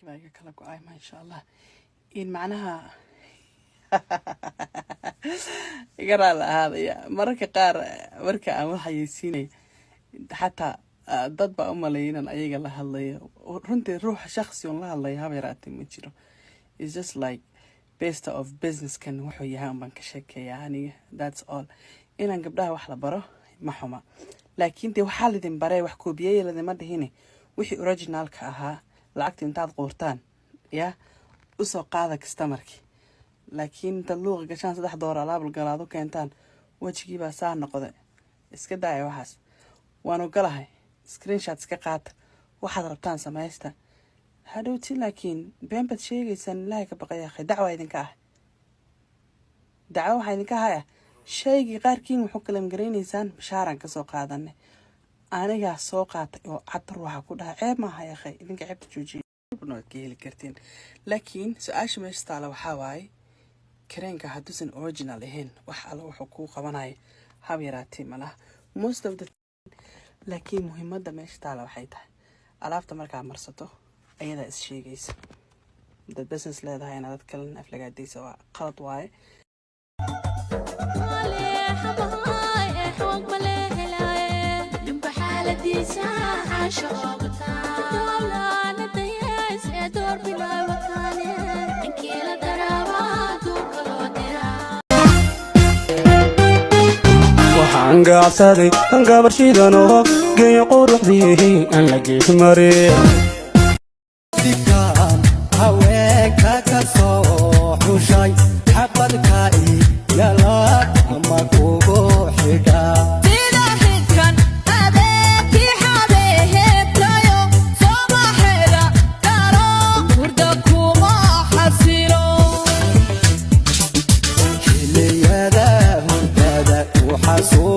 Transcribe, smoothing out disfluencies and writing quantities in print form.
كيف كلا قاي ما شاء الله إن معناها يقرأ هذا مرة قار مركا أول حيسيني حتى dad baa u maleeyeen ayaga la hadlayo runtii ruux shakhsi oo la hadlayo haba yaraatay ma jiro it's just like based of business kan wuxuu yahay baan ka sheekeeyaa aniga that's all inaan gabdhaha wax la baro ma xuma laakiin de waxa la idin baray wax koobiyay la idin ma dhihine wixii original ka ahaa lacagta intaad qoortaan ya u soo qaada customerki laakiin taluuq gashaan $3 alaab galaado keentaan wajigii baa saa noqday iska daay waxaas waan ogolahay screenshots ka qaad waxaad rabtaan sameeysta hadhowti laakiin beenbad sheegaysan ilaahay ka baqaya dacwa idinka ah dacwa waxa idinka haya shaygi qaarkiin wuxuu kala gareynaysan bashaaran ka soo qaadanay aniga soo qaatay oo cadar waxa ku dhahay ceeb ma haya akhay idinka ceebta joojiyo banood ka heli kartiin laakiin su'aasha meesha taala waxa waaye kareenka haduusan original ahayn wax alla wuxuu ku qabanay hab yaraatay malaha most of the laakiin muhiimadda meesha taala waxay tahay alaabta markaa marsato ayada is sheegaysa dad business leedahay inaad kala aflagaadaysa waa qalad waaye angaasade angabarshidano geeyo quruxdii aan la gees marin dikaan haweenka ka soo xushay xabadkaa'i yalaad ama kugu xiga sida xidkan adeegkii xabeeheblayo somaxeeda daro hurda kuma xasilo xiliyada hurdada u xasuus